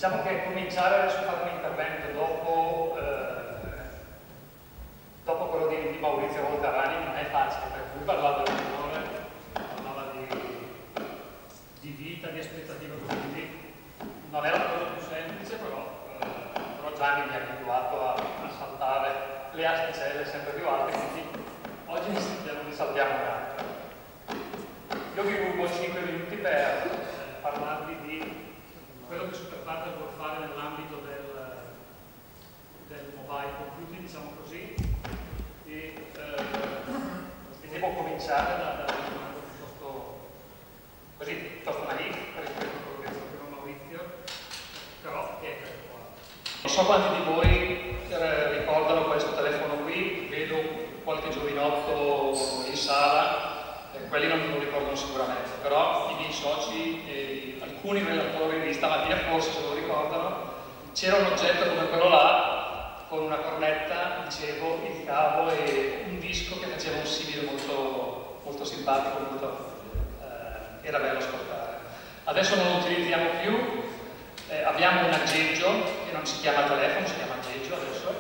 Diciamo che cominciare adesso a fare un intervento dopo quello di Maurizio Volcarani non è facile, perché lui parlava del valore, parlava di vita, di aspettativa, quindi non è la cosa più semplice, però Gianni mi ha abituato a saltare le asticelle sempre più alte, quindi oggi ne saltiamo un'altra. Io vi rubo 5 minuti per parlarvi di quello che Superpartner vuole fare nell'ambito del mobile computing, diciamo così, e devo cominciare da una domanda piuttosto naif rispetto a quello che ha detto prima Maurizio, però è questo qua. Non so quanti di voi ricordano questo telefono qui, vedo qualche giovinotto in sala. Quelli non me lo ricordano sicuramente, però i miei soci e alcuni relatori di stamattina forse se lo ricordano. C'era un oggetto come quello là, con una cornetta, dicevo, il cavo e un disco che faceva un simile molto, molto simpatico, era bello ascoltare. Adesso non lo utilizziamo più, abbiamo un aggeggio che non si chiama telefono, si chiama aggeggio adesso,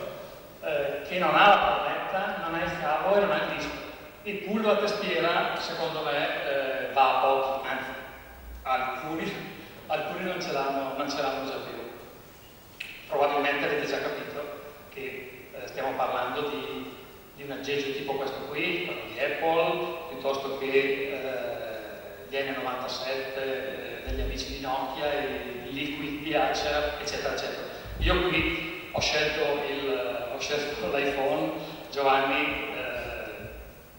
che non ha la cornetta, non ha il cavo e non ha il disco. Il pullo a tastiera, secondo me, va a pochi, anzi, alcuni non ce l'hanno già più. Probabilmente avete già capito che stiamo parlando di un aggeggio tipo questo qui, quello di Apple, piuttosto che gli N97 degli amici di Nokia, il Liquid di Acer, eccetera, eccetera. Io qui ho scelto l'iPhone, Giovanni.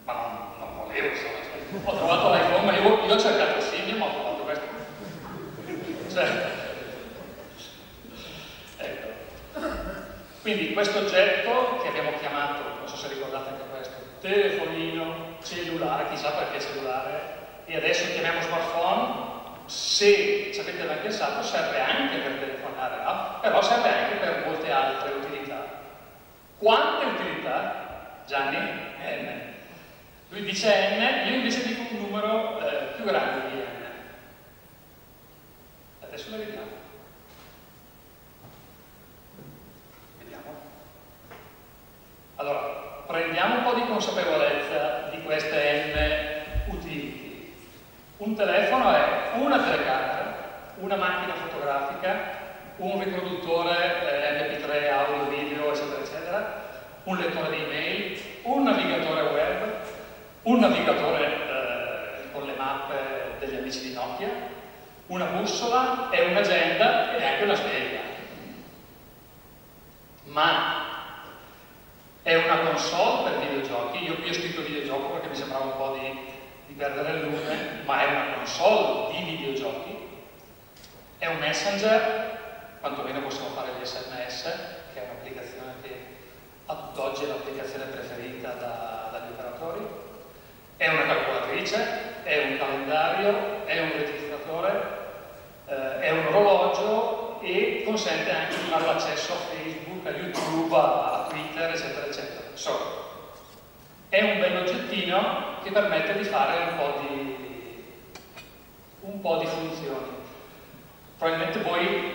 Ma non volevo, insomma, ho trovato l'iPhone, ma io ho cercato il Symbian, ma ho trovato questo. Cioè, ecco. Quindi questo oggetto che abbiamo chiamato, non so se ricordate anche questo, telefonino cellulare, chissà perché cellulare, e adesso chiamiamo smartphone, se ci avete mai pensato serve anche per telefonare, no? Però serve anche per molte altre utilità. Quante utilità? Gianni? N. Lui dice n, io invece dico un numero più grande di n. Adesso lo vediamo. Allora, prendiamo un po' di consapevolezza di queste n utility. Un telefono è una telecamera, una macchina fotografica, un riproduttore MP3, audio, video, eccetera, eccetera, un lettore di email, un navigatore web, un navigatore con le mappe degli amici di Nokia, una bussola e un'agenda e anche una sveglia. Ma è una console per videogiochi? Io qui ho scritto videogioco perché mi sembrava un po' di perdere il lume, ma è una console di videogiochi? È un messenger? Quantomeno possiamo fare gli SMS, che è un'applicazione che ad oggi è l'applicazione preferita dagli operatori. È una calcolatrice, è un calendario, è un registratore, è un orologio e consente anche di fare l'accesso a Facebook, a YouTube, a Twitter, eccetera, eccetera. Insomma, è un bell'oggettino che permette di fare un po' di funzioni. Probabilmente voi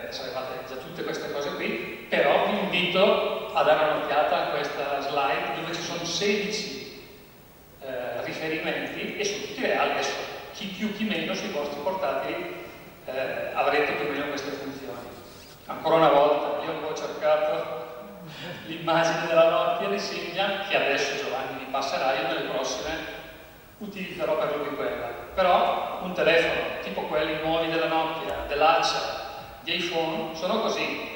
sapevate già tutte queste cose qui, però vi invito a dare un'occhiata a questa slide dove ci sono 16 riferimenti e sono tutti reali. Adesso chi più chi meno sui vostri portatili avrete più o meno queste funzioni. Ancora una volta io avevo cercato l'immagine della Nokia di Symbian, che adesso Giovanni mi passerà, io nelle prossime utilizzerò per lui quella. Però un telefono tipo quelli nuovi della Nokia, dell'Acer, di iPhone sono così,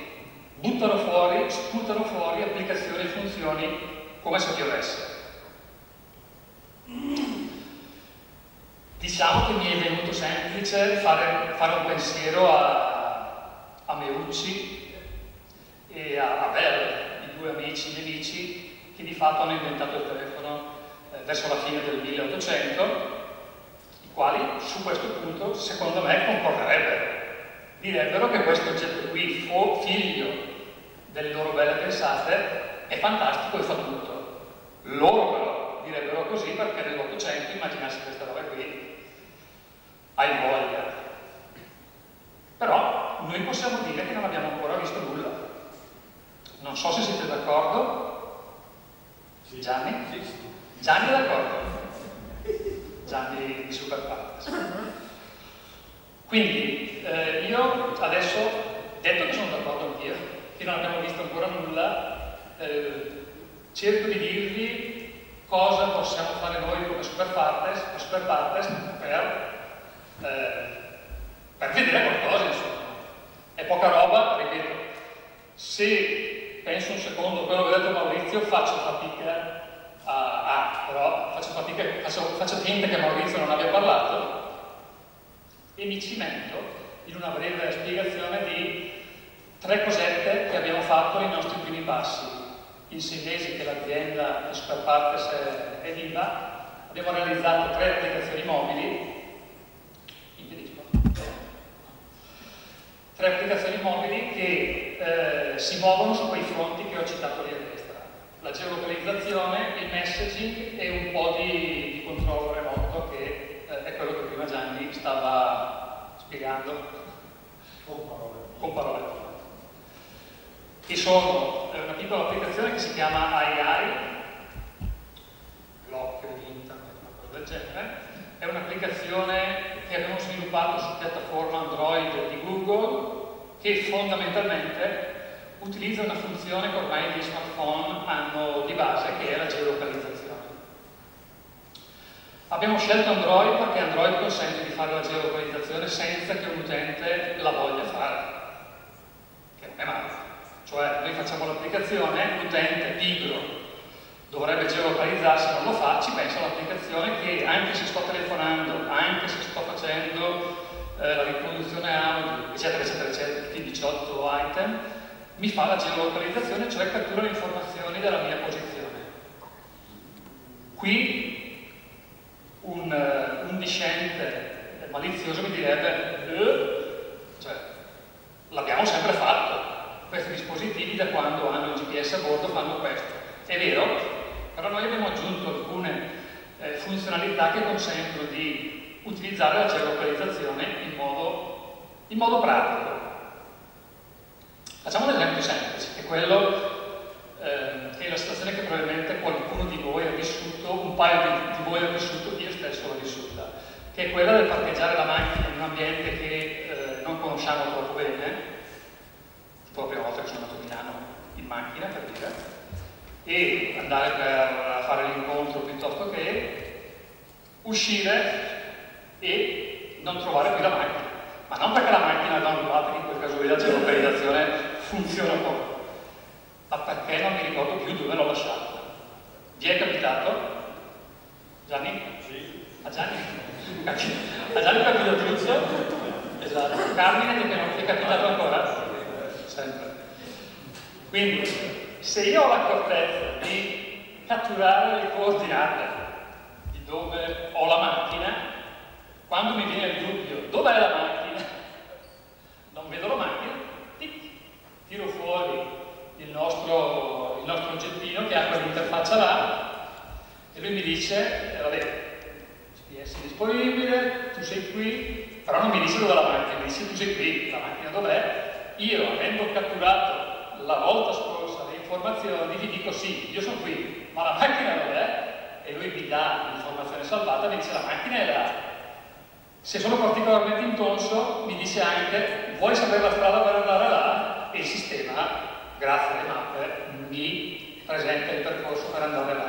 buttano fuori, sputano fuori applicazioni e funzioni come se piovesse. Diciamo che mi è venuto semplice fare un pensiero a Meucci e a Bell, i due amici nemici che di fatto hanno inventato il telefono verso la fine del 1800, i quali su questo punto secondo me direbbero che questo oggetto qui, figlio delle loro belle pensate, è fantastico e fa tutto. Loro però direbbero così perché nell'Ottocento, immaginarsi questa roba qui, hai voglia. Però noi noi possiamo dire che non abbiamo ancora visto nulla. Non so se siete d'accordo. Sì. Gianni? Sì, sì. Gianni è d'accordo. Gianni di Superpartners. Quindi io adesso, detto che sono d'accordo anch'io, che non abbiamo visto ancora nulla, cerco di dirvi cosa possiamo fare noi come Superpartners per vedere qualcosa, insomma. È poca roba, ripeto. Se penso un secondo a quello che ha detto Maurizio, faccio fatica però faccio finta che Maurizio non abbia parlato e mi cimento in una breve spiegazione di 3 cosette che abbiamo fatto nei nostri primi passi. In 6 mesi che l'azienda di Superpartners è viva, abbiamo realizzato 3 applicazioni mobili. 3 applicazioni mobili che si muovono su quei fronti che ho citato lì a destra. La geolocalizzazione, il messaging e un po' di controllo remoto, che è quello che prima Gianni stava spiegando con parole. E sono una piccola applicazione che si chiama AI, l'occhio di internet, una cosa del genere. È un'applicazione che abbiamo sviluppato su piattaforma Android di Google, che fondamentalmente utilizza una funzione che ormai gli smartphone hanno di base, che è la geolocalizzazione. Abbiamo scelto Android perché Android consente di fare la geolocalizzazione senza che un utente la voglia fare, che non è male. Cioè, noi facciamo l'applicazione, l'utente pigro dovrebbe geolocalizzarsi, non lo fa, ci pensa l'applicazione che anche se sto telefonando, anche se sto facendo la riproduzione audio, eccetera, eccetera, eccetera, tutti i 18 item, mi fa la geolocalizzazione, cioè cattura le informazioni della mia posizione. Qui un discente malizioso mi direbbe, cioè, l'abbiamo sempre fatto. Questi dispositivi da quando hanno il GPS a bordo fanno questo. È vero, però noi abbiamo aggiunto alcune funzionalità che consentono di utilizzare la geolocalizzazione in modo pratico. Facciamo un esempio semplice, che è quello che è la situazione che probabilmente qualcuno di voi ha vissuto, un paio di voi ha vissuto, io stesso l'ho vissuta, che è quella del parcheggiare la macchina in un ambiente che non conosciamo troppo bene. La prima volta che sono andato a Milano in macchina, per dire, e andare per fare l'incontro piuttosto che uscire e non trovare più la macchina. Ma non perché la macchina l'hanno rubata, che in quel caso la geolocalizzazione funziona poco, ma perché non mi ricordo più dove l'ho lasciata. Vi è capitato? Gianni? Sì. A Gianni? A Gianni è capitato tutto? Esatto. Carmine, che non ti è capitato ancora? Sempre. Quindi, se io ho l'accortezza di catturare le coordinate di dove ho la macchina, quando mi viene il dubbio dov'è la macchina, non vedo la macchina, tiro fuori il nostro oggettino che ha quell'interfaccia là e lui mi dice, vabbè, GPS disponibile, tu sei qui, però non mi dice dove è la macchina, mi dice tu sei qui, la macchina dov'è? Io, avendo catturato la volta scorsa le informazioni, gli dico sì, io sono qui, ma la macchina dov'è? E lui mi dà l'informazione salvata, mi dice la macchina è là. Se sono particolarmente intonso, mi dice anche vuoi sapere la strada per andare là? E il sistema, grazie alle mappe, mi presenta il percorso per andare là.